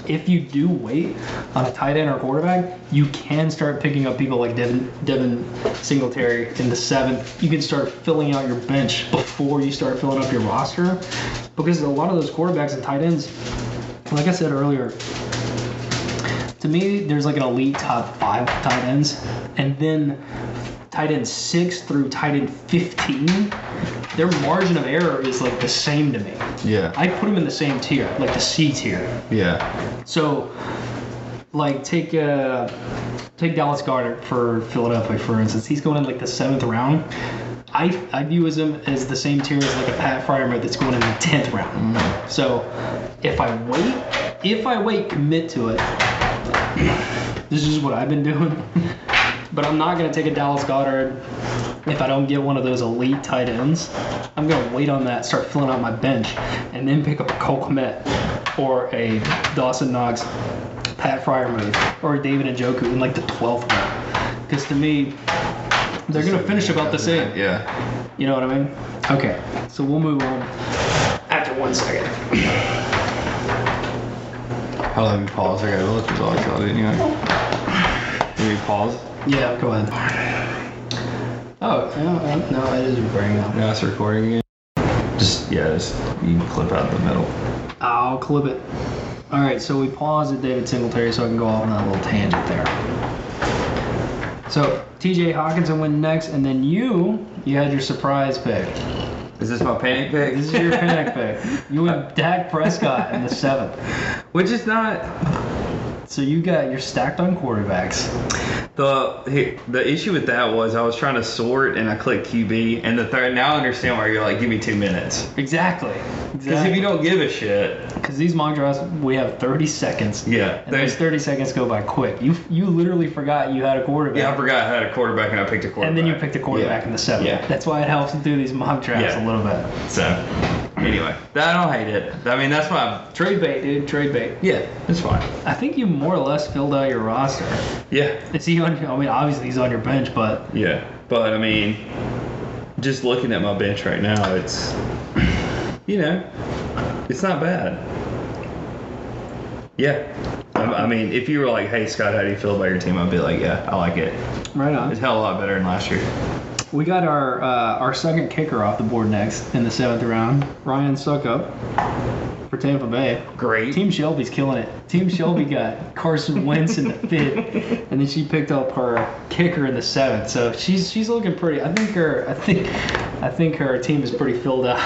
if you do wait on a tight end or quarterback, you can start picking up people like Devin Singletary in the 7th. You can start filling out your bench before you start filling up your roster, because a lot of those quarterbacks and tight ends, like I said earlier, to me, there's like an elite top 5 tight ends, and then tight end 6 through tight end 15, their margin of error is like the same to me. Yeah. I put them in the same tier, like the C tier. Yeah. So, like take Dallas Goedert for Philadelphia, for instance. He's going in like the 7th round. I view him as the same tier as like a Pat Fryermuth that's going in the 10th round. Mm. So, if I wait, commit to it. This is what I've been doing. But I'm not going to take a Dallas Goedert if I don't get one of those elite tight ends. I'm going to wait on that, start filling out my bench, and then pick up a Cole Kmet or a Dawson Knox, Pat Fryermuth, or a David Njoku in like the 12th round. Because to me, they're going to finish about the same. Yeah. You know what I mean? Okay, so we'll move on after 1 second. How long you pause? I gotta look at all y'all, didn't you? Can you pause? Yeah, go ahead. Oh, no, it is recording now. No, it's recording again. Just you can clip out the middle. I'll clip it. All right, so we paused at David Singletary so I can go off on that little tangent there. So TJ Hawkinson went next, and then you had your surprise pick. Is this my panic pick? This is your panic pick. You went Dak Prescott in the 7th. Which is not. So you're stacked on quarterbacks. The issue with that was I was trying to sort and I clicked QB, and the third. Now I understand why you're like, give me 2 minutes. Exactly. Because if you don't give a shit. Because these mock drafts, we have 30 seconds. Yeah. And those 30 seconds go by quick. You literally forgot you had a quarterback. Yeah, I forgot I had a quarterback and I picked a quarterback. And then you picked a quarterback in the 7th. Yeah. That's why it helps to do these mock drafts a little bit. So, anyway, I don't hate it. I mean, that's why. Trade bait, dude. Trade bait. Yeah, it's fine. I think you more or less filled out your roster. Yeah. Is he on? I mean, obviously he's on your bench, but Yeah, but I mean, just looking at my bench right now, it's, it's not bad. Yeah. I mean, if you were like, hey, Scott, how do you feel about your team? I'd be like, yeah, I like it. right on. It's a hell of a lot better than last year. We got our second kicker off the board next in the 7th round. Ryan Suckup for Tampa Bay. Great. Team Shelby's killing it. Team Shelby got Carson Wentz in the 5th, and then she picked up her kicker in the 7th. So she's looking pretty. I think her team is pretty filled out.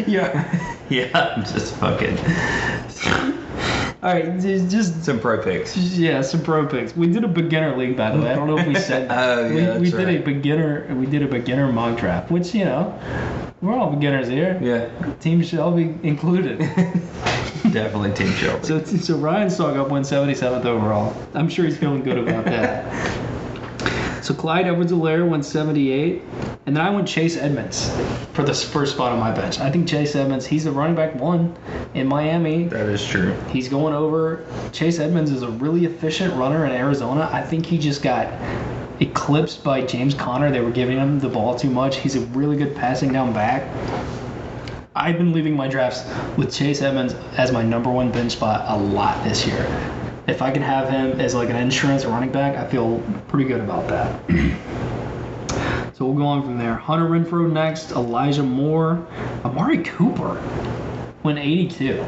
Yeah. Yeah, I'm just fucking. All right, just Some pro picks. yeah, some pro picks. We did a beginner league, by the way. I don't know if we said that. Oh, yeah, we that's did right. We did a beginner mock draft, which we're all beginners here. Yeah. Team Shelby included. Definitely Team Shelby. So Ryan Suckup went 77th overall. I'm sure he's feeling good about that. So Clyde Edwards-Helaire went 78, and then I went Chase Edmonds for the first spot on my bench. I think Chase Edmonds, he's the running back 1 in Miami. That is true. He's going over. Chase Edmonds is a really efficient runner in Arizona. I think he just got eclipsed by James Conner. They were giving him the ball too much. He's a really good passing down back. I've been leaving my drafts with Chase Edmonds as my number 1 bench spot a lot this year. If I can have him as like an insurance running back, I feel pretty good about that. So we'll go on from there. Hunter Renfrow next, Elijah Moore, Amari Cooper went 82.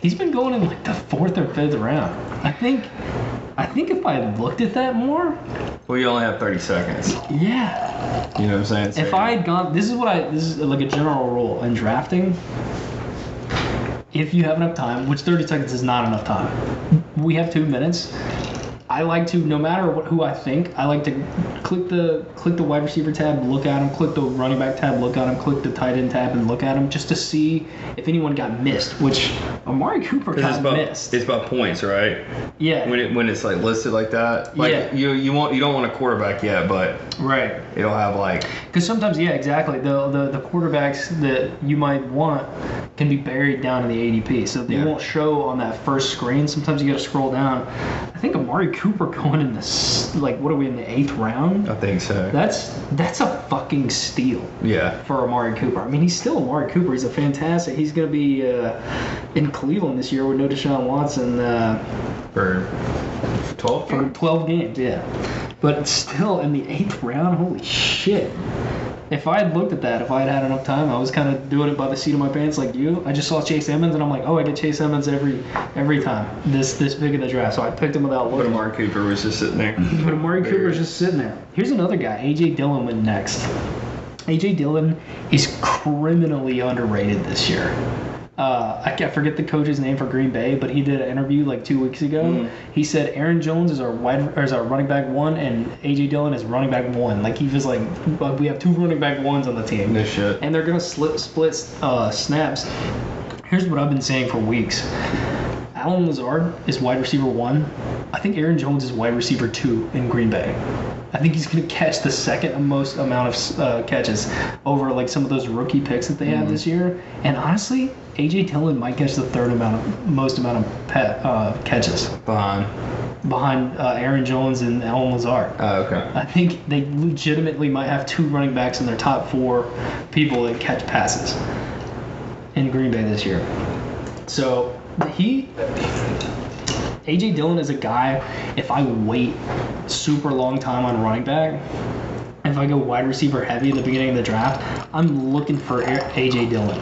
He's been going in like the 4th or 5th round. I think if I had looked at that more, Well, you only have 30 seconds. yeah. You know what I'm saying? So If I had gone, this is like a general rule in drafting. If you have enough time, which 30 seconds is not enough time, we have 2 minutes. I like to, no matter who I think, I like to click the wide receiver tab, look at him, click the running back tab, look at him, click the tight end tab, and look at him just to see if anyone got missed. Which Amari Cooper got missed. It's about points, right? Yeah. When it's like listed like that, like Yeah. you don't want a quarterback yet, but Right. it'll have like Because sometimes, yeah, exactly. The quarterbacks that you might want can be buried down in the ADP, so they Yeah. won't show on that first screen. Sometimes you got to scroll down. I think Amari Cooper going in this, like, what are we in the 8th round? I think so. That's a fucking steal Yeah. for Amari Cooper. I mean, he's still Amari Cooper. He's a fantastic. He's going to be in Cleveland this year with no Deshaun Watson For 12. for 12 games. Yeah, but still in the 8th round. Holy shit! If I had looked at that, if I had enough time, I was kind of doing it by the seat of my pants like you. I just saw Chase Edmonds and I'm like, oh, I get Chase Edmonds every time this big in the draft. So I picked him without But looking. Amari Cooper was just sitting there. But Amari Cooper's just sitting there. Here's another guy. A.J. Dillon went next. A.J. Dillon is criminally underrated this year. I forget the coach's name for Green Bay, but he did an interview like 2 weeks ago. He said Aaron Jones is our running back 1 and A.J. Dillon is running back 1. Like he was like, we have 2 running back 1s on the team. No shit. And they're gonna split snaps. Here's what I've been saying for weeks. Allen Lazard is wide receiver 1. I think Aaron Jones is wide receiver 2 in Green Bay. I think he's going to catch the second most amount of catches over like some of those rookie picks that they have this year. And honestly, A.J. Dillon might catch the most amount of catches behind Aaron Jones and Allen Lazard. Oh, okay. I think they legitimately might have 2 running backs in their top 4 people that catch passes in Green Bay this year. So A.J. Dillon is a guy, if I wait super long time on running back, if I go wide receiver heavy at the beginning of the draft, I'm looking for A.J. Dillon.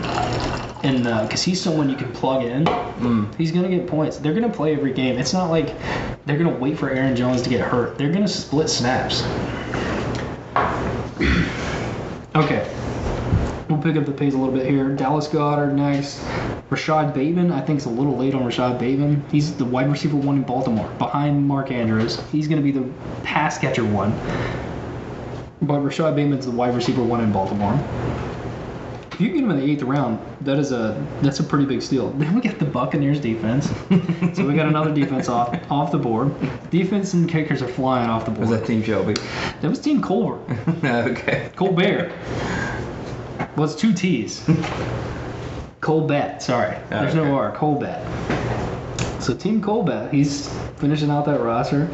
And because he's someone you can plug in, he's going to get points. They're going to play every game. It's not like they're going to wait for Aaron Jones to get hurt. They're going to split snaps. Okay. We'll pick up the pace a little bit here. Dallas Goedert next. Rashad Bateman, I think it's a little late on Rashad Bateman. He's the wide receiver 1 in Baltimore, behind Mark Andrews. He's going to be the pass catcher 1. But Rashad Bateman's the wide receiver 1 in Baltimore. If you get him in the 8th round, that's a pretty big steal. Then we got the Buccaneers defense. So we got another defense off the board. Defense and kickers are flying off the board. Was that Team Shelby? That was Team Colbert. Okay. Colbert. Well, it's 2 T's. Colbert, sorry. There's no R. Colbert. So Team Colbert, he's finishing out that roster.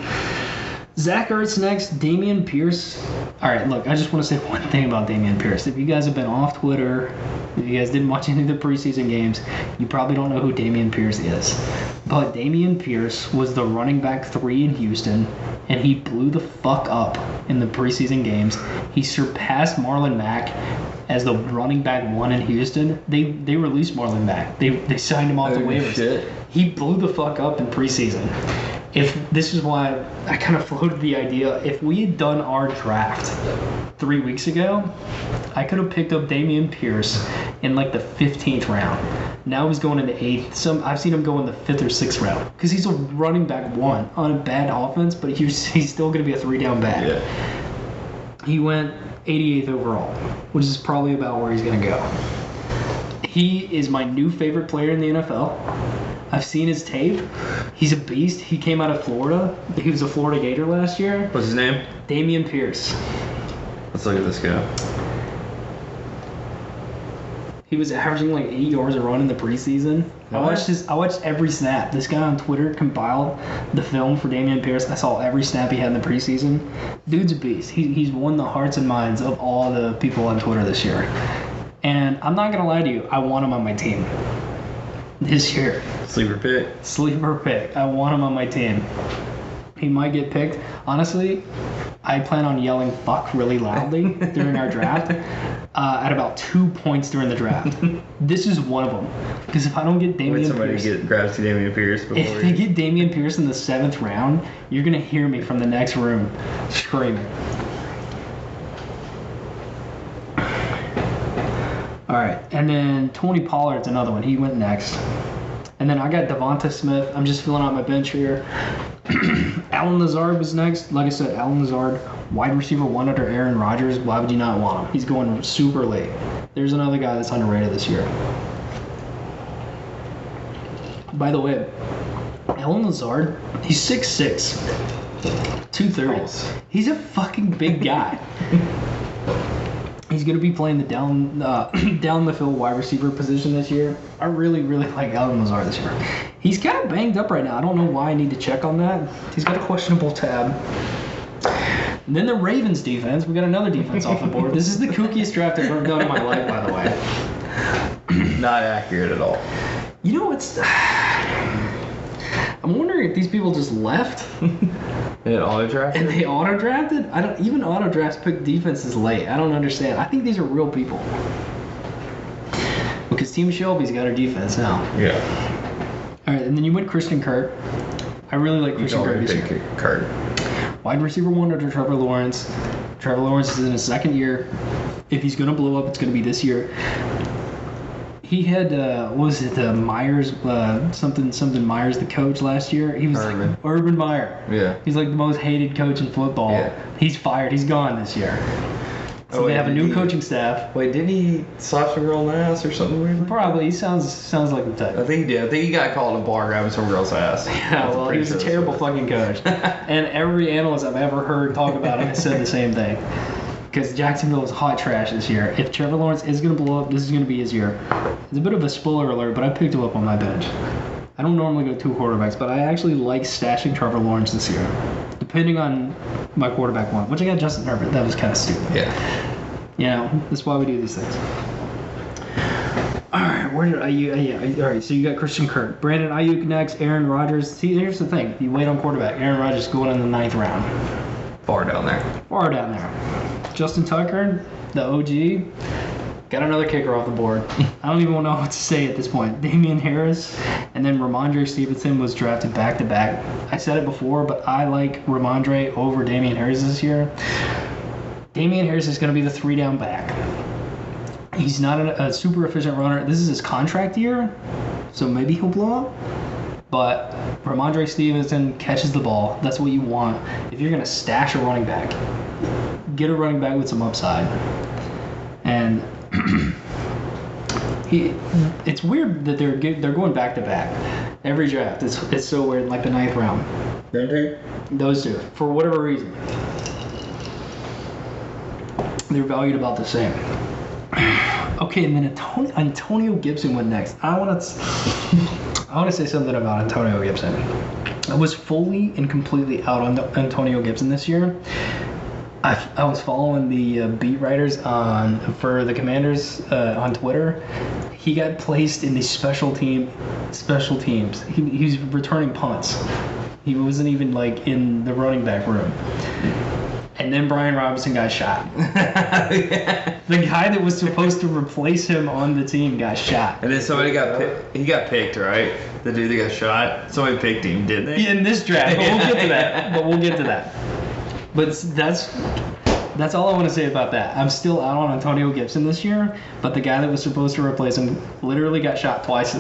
Zach Ertz next, Dameon Pierce. All right, look, I just want to say one thing about Dameon Pierce. If you guys have been off Twitter, if you guys didn't watch any of the preseason games, you probably don't know who Dameon Pierce is. But Dameon Pierce was the running back 3 in Houston, and he blew the fuck up in the preseason games. He surpassed Marlon Mack as the running back 1 in Houston. They released Marlon Mack. They signed him off the waivers. Shit. He blew the fuck up in preseason. This is why I kind of floated the idea, if we had done our draft 3 weeks ago, I could have picked up Dameon Pierce in like the 15th round. Now he's going in the 8th. I've seen him go in the 5th or 6th round because he's a running back 1 on a bad offense, but he's still going to be a 3-down back. Yeah. He went 88th overall, which is probably about where he's going to go. He is my new favorite player in the NFL. I've seen his tape. He's a beast. He came out of Florida. He was a Florida Gator last year. What's his name? Dameon Pierce. Let's look at this guy. He was averaging like 8 yards a run in the preseason. I watched every snap. This guy on Twitter compiled the film for Dameon Pierce. I saw every snap he had in the preseason. Dude's a beast. He's won the hearts and minds of all the people on Twitter this year. And I'm not gonna lie to you, I want him on my team this year. Sleeper pick. Sleeper pick. I want him on my team. He might get picked. Honestly, I plan on yelling "fuck" really loudly during our draft at about 2 points during the draft. This is one of them. Because if I don't get Dameon Pierce, grabs Dameon Pierce before if they get Dameon Pierce in the 7th round, you're gonna hear me from the next room screaming. All right, and then Tony Pollard's another one. He went next. And then I got Devonta Smith. I'm just filling out my bench here. Alan Lazard was next. Like I said, Alan Lazard, wide receiver 1 under Aaron Rodgers. Why would you not want him? He's going super late. There's another guy that's underrated this year. By the way, Alan Lazard, he's 6'6", 230. He's a fucking big guy. He's going to be playing the down the field wide receiver position this year. I really, really like Alan Lazard this year. He's kind of banged up right now. I don't know why I need to check on that. He's got a questionable tab. And then the Ravens defense. We got another defense off the board. This is the kookiest draft I've ever done in my life, by the way. Not accurate at all. You know what's... I'm wondering if these people just left It auto drafted? and they auto drafted. I don't even auto drafts pick defenses late. I don't understand. I think these are real people. Because Team Shelby's got our defense now. Yeah. All right, and then you went Christian Kirk. I really like You Christian Kirk already this year. picked Kurt. Wide receiver 1 under Trevor Lawrence. Trevor Lawrence is in his second year. If he's going to blow up, it's going to be this year. He had, what was it, Myers, something Myers, the coach last year? He was Urban. like Urban Meyer. Yeah. He's like the most hated coach in football. Yeah. He's fired. He's gone this year. So Oh, they wait, have a did new he- coaching staff. Wait, didn't he slap some girl in the ass or something weird? Probably. He sounds like the type. I think he did. I think he got caught in a bar grabbing some girl's ass. Yeah, well, he was a terrible fucking coach. And every analyst I've ever heard talk about him has said the same thing. Because Jacksonville is hot trash this year. If Trevor Lawrence is going to blow up, this is going to be his year. It's a bit of a spoiler alert, but I picked him up on my bench. I don't normally go 2 quarterbacks, but I actually like stashing Trevor Lawrence this year. Depending on my quarterback one, which I got Justin Herbert. That was kind of stupid. Yeah. You know, that's why we do these things. All right, where did all right, so you got Christian Kirk. Brandon Ayuk next, Aaron Rodgers. See, here's the thing. You wait on quarterback. Aaron Rodgers going in the 9th round. Far down there. Far down there. Justin Tucker, the OG, got another kicker off the board. I don't even know what to say at this point. Damian Harris, and then Ramondre Stevenson was drafted back-to-back. I said it before, but I like Ramondre over Damian Harris this year. Damian Harris is going to be the 3-down back. He's not a super efficient runner. This is his contract year, so maybe he'll blow up. But Ramondre Stevenson catches the ball. That's what you want. If you're going to stash a running back, get a running back with some upside. And it's weird that they're going back to back every draft. It's so weird, like the 9th round. Those two, for whatever reason, they're valued about the same. Okay, and then Antonio Gibson went next. I want to say something about Antonio Gibson. I was fully and completely out on Antonio Gibson this year. I was following the beat writers for the Commanders on Twitter. He got placed in the special teams. He was returning punts. He wasn't even like in the running back room. And then Brian Robinson got shot. The guy that was supposed to replace him on the team got shot. And then somebody got picked. He got picked, right? The dude that got shot. Somebody picked him, didn't they? In this draft, but we'll get to that. But that's all I want to say about that. I'm still out on Antonio Gibson this year, but the guy that was supposed to replace him literally got shot twice.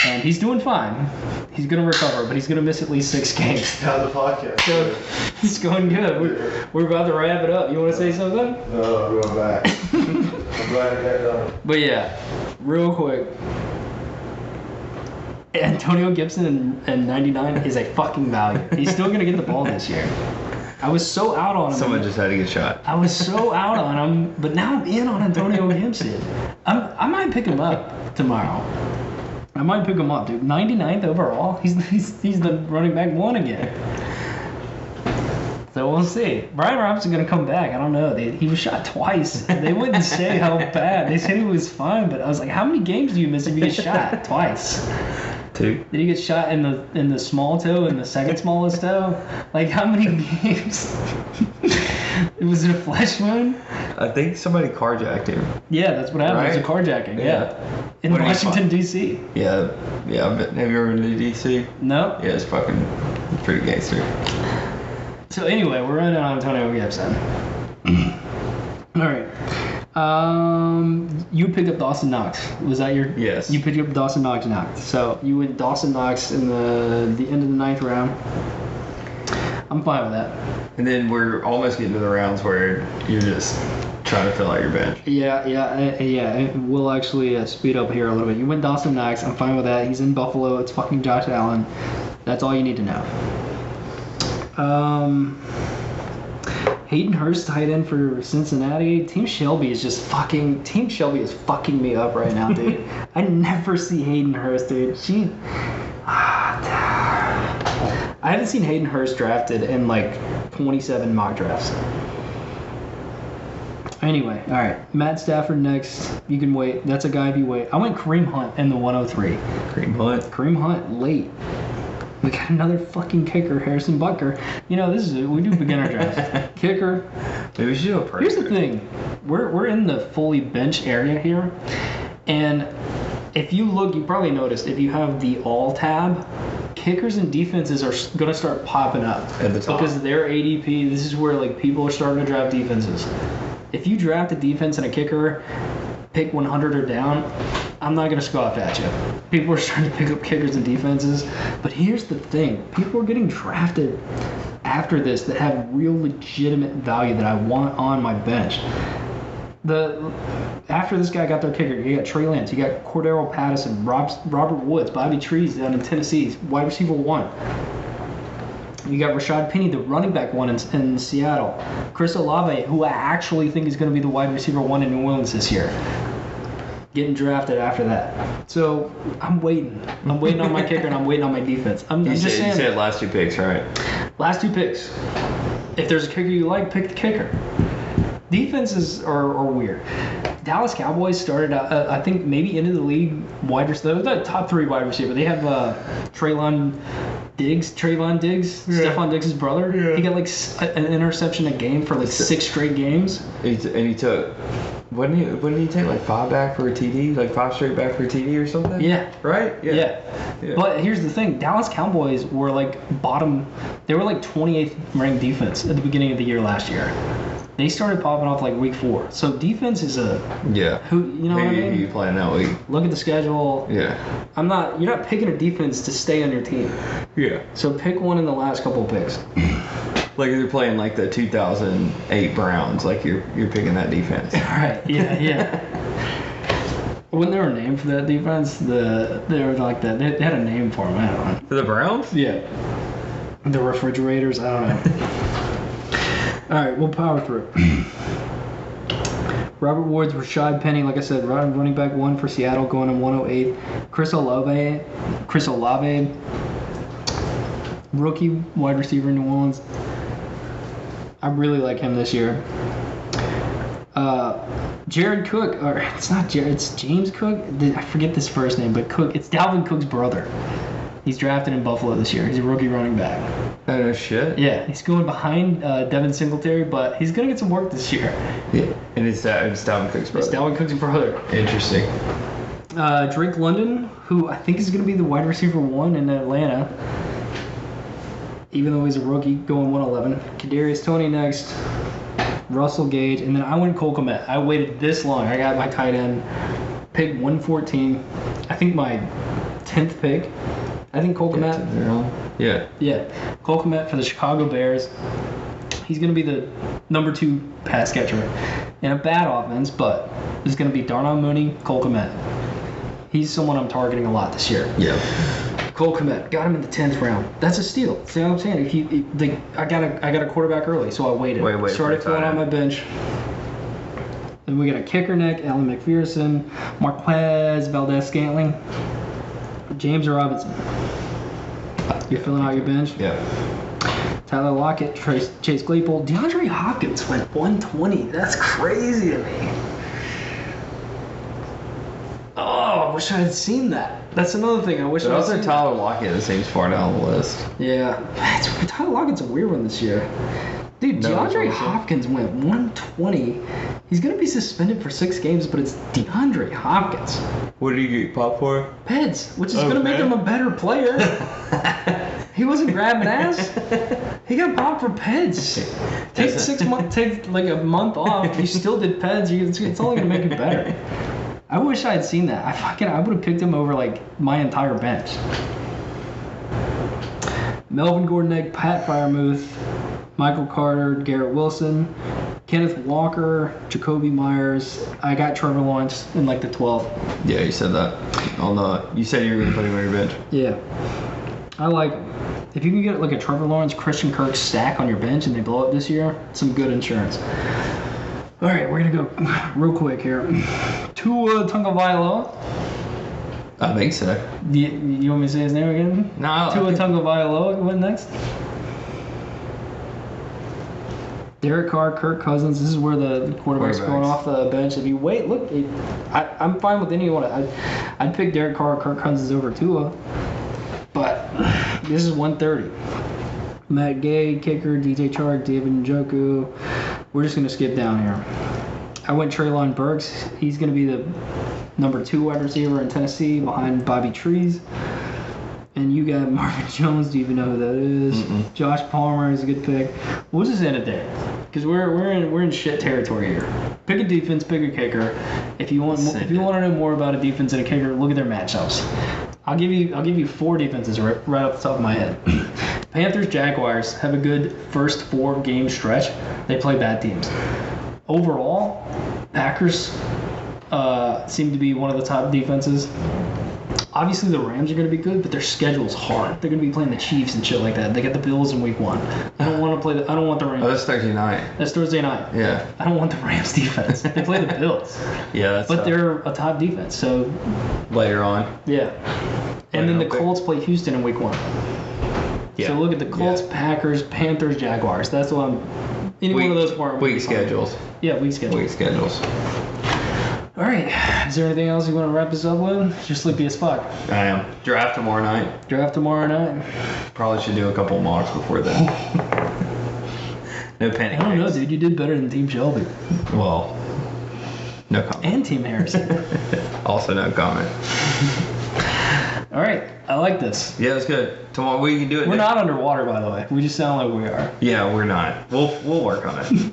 And he's doing fine. He's going to recover, but he's going to miss at least 6 games. How's the podcast? So it's going good. We're about to wrap it up. You want to say something? No, I'm going back. I'm glad I got done. But yeah, real quick. Antonio Gibson in 99 is a fucking value. He's still going to get the ball this year. I was so out on him. Someone just had to get shot. I was so out on him, but now I'm in on Antonio Gibson. I might pick him up tomorrow. I might pick him up, dude. 99th overall. He's the running back 1 again. So we'll see. Brian Robinson gonna come back. I don't know. He was shot twice. They wouldn't say how bad. They said he was fine, but I was like, how many games do you miss if you get shot twice? 2. Did he get shot in the small toe and the second smallest toe? Like how many games? Was it a flesh wound? I think somebody carjacked him. Yeah, that's what happened. It was a Right? carjacking. Yeah. In What did he Washington D.C. Yeah. Have you ever been to DC? No. Yeah, it's fucking pretty gangster. So anyway, we're running on Antonio Gibson. All right. You picked up Dawson Knox. Was that your? Yes. You picked up Dawson Knox. So you went Dawson Knox in the end of the 9th round. I'm fine with that. And then we're almost getting to the rounds where you're just trying to fill out your bench. Yeah. We'll actually speed up here a little bit. You went Dawson Knox. I'm fine with that. He's in Buffalo. It's fucking Josh Allen. That's all you need to know. Hayden Hurst, tight end for Cincinnati. Team Shelby is fucking me up right now, dude. I never see Hayden Hurst, dude. I haven't seen Hayden Hurst drafted in like 27 mock drafts. Anyway, all right. Matt Stafford next. You can wait. That's a guy if you wait. I went Kareem Hunt in the 103. Kareem Hunt late. We got another fucking kicker, Harrison Butker. You know, we do beginner drafts. Kicker. Maybe we should do a pro. Here's the thing. We're in the fully bench area here. And if you look, you probably noticed, if you have the all tab, kickers and defenses are going to start popping up. At the top. Because their ADP, this is where like people are starting to draft defenses. If you draft a defense and a kicker, pick 100 or down, I'm not going to scoff at you. People are starting to pick up kickers and defenses. But here's the thing. People are getting drafted after this that have real legitimate value that I want on my bench. After this guy got their kicker, you got Trey Lance, you got Cordero Patterson, Robert Woods, Bobby Trees down in Tennessee, wide receiver 1. You got Rashad Penny, the running back 1 in Seattle. Chris Olave, who I actually think is going to be the wide receiver 1 in New Orleans this year. Getting drafted after that. So I'm waiting. I'm waiting on my kicker and I'm waiting on my defense. I'm just saying. You said last 2 picks, right? Last 2 picks. If there's a kicker you like, pick the kicker. Defenses are weird. Dallas Cowboys started out, I think, maybe into the league wide receiver. They're the top 3 wide receiver. They have Trayvon Diggs, Stephon Diggs' brother. Yeah. He got like an interception a game for like 6 straight games. And he took, wouldn't he take like 5 back for a TD? Like 5 straight back for a TD or something? Yeah. Right? Yeah. But here's the thing. Dallas Cowboys were like they were like 28th ranked defense at the beginning of the year last year. They started popping off like week 4. So defense is what I mean? Who you playing that week? Look at the schedule. Yeah. You're not picking a defense to stay on your team. Yeah. So pick one in the last couple of picks. Like if you're playing like the 2008 Browns, like you're picking that defense. Right. Yeah. Wasn't there a name for that defense? They were like that. They had a name for them. I don't know. For the Browns? Yeah. The refrigerators. I don't know. All right, we'll power through. Robert Woods, Rashad Penny, like I said, running back 1 for Seattle, going in 108. Chris Olave, rookie wide receiver in New Orleans. I really like him this year. Jared Cook, or it's not Jared, it's James Cook. I forget this first name, but Cook. It's Dalvin Cook's brother. He's drafted in Buffalo this year. He's a rookie running back. Oh, shit. Yeah, he's going behind Devin Singletary, but he's going to get some work this year. Yeah, and it's Dalvin Cook's brother. It's Dalvin Cook's brother. Interesting. Drake London, who I think is going to be the wide receiver 1 in Atlanta, even though he's a rookie, going 111. Kadarius Toney next. Russell Gage, and then I went Cole Kmet. I waited this long. I got my tight end, pick 114. I think my 10th pick. I think Cole Kmet. Yeah. Cole Kmet for the Chicago Bears. He's going to be the number 2 pass catcher in a bad offense, but it's going to be Darnell Mooney, Cole Kmet. He's someone I'm targeting a lot this year. Yeah. Cole Kmet, got him in the 10th round. That's a steal. See what I'm saying? I got a quarterback early, so I waited. Started filling out my bench. Then we got a kicker neck, Allen McPherson, Marquez Valdez-Scantling, James Robinson. You're filling out your bench? Yeah. Tyler Lockett, Chase Claypool. DeAndre Hopkins went 120. That's crazy to me. Oh, I wish I had seen that. That's another thing. I wish I had seen that. Tyler Lockett that seems far down the list. Yeah. Tyler Lockett's a weird one this year. Dude, DeAndre Hopkins went 120. He's going to be suspended for 6 games, but it's DeAndre Hopkins. What did he get popped for? Peds, which is going to make him a better player. He wasn't grabbing ass. He got popped for Peds. Take like a month off. You still did Peds. It's only going to make you better. I wish I had seen that. I would have picked him over like my entire bench. Melvin Gordon, Pat Fryermuth, Michael Carter, Garrett Wilson, Kenneth Walker, Jacoby Myers. I got Trevor Lawrence in like the 12th. Yeah, you said that. You said you were gonna put him on your bench. Yeah. I like if you can get like a Trevor Lawrence, Christian Kirk stack on your bench and they blow up this year, some good insurance. All right, we're gonna go real quick here. Tua Tagovailoa. I think so. You want me to say his name again? No. Tua Tagovailoa went next. Derek Carr, Kirk Cousins. This is where the quarterback's going off the bench. If you wait, look, I'm fine with anyone. I'd pick Derek Carr, Kirk Cousins over Tua. But this is 130. Matt Gay, kicker, DJ Chark, David Njoku. We're just going to skip down here. I went Treylon Burks. He's going to be the number 2 wide receiver in Tennessee behind Bobby Trees. And you got Marvin Jones. Do you even know who that is? Mm-mm. Josh Palmer is a good pick. We'll just end it there because we're in shit territory here. Pick a defense, pick a kicker. If you want to know more about a defense and a kicker, look at their matchups. I'll give you 4 defenses right off the top of my head. Panthers, Jaguars have a good first 4 game stretch. They play bad teams. Overall, Packers seem to be one of the top defenses. Obviously, the Rams are going to be good, but their schedule's hard. They're going to be playing the Chiefs and shit like that. They got the Bills in Week 1. I don't want the Rams. Oh, that's Thursday night. That's Thursday night. Yeah. I don't want the Rams defense. They play the Bills. Yeah, but they're a top defense. So later on. Yeah. And then the Colts play Houston in Week 1. Yeah. So look at the Colts, Packers, Panthers, Jaguars. That's what I'm. One of those 4 week schedules. Yeah, week schedules. Week schedules. All right. Is there anything else you want to wrap this up with? You're sleepy as fuck. I am. Draft tomorrow night. Probably should do a couple of mocks before then. No panic. I don't know, dude. You did better than Team Shelby. Well, no comment. And Team Harrison. Also no comment. All right. I like this. Yeah, it's good. Tomorrow we can do it. We're not underwater, by the way. We just sound like we are. Yeah, we're not. We'll work on it.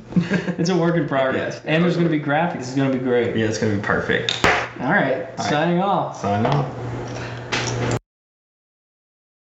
It's a work in progress. Yes. And there's going to be graphics. It's going to be great. Yeah, it's going to be perfect. All right. Signing off. Sign off.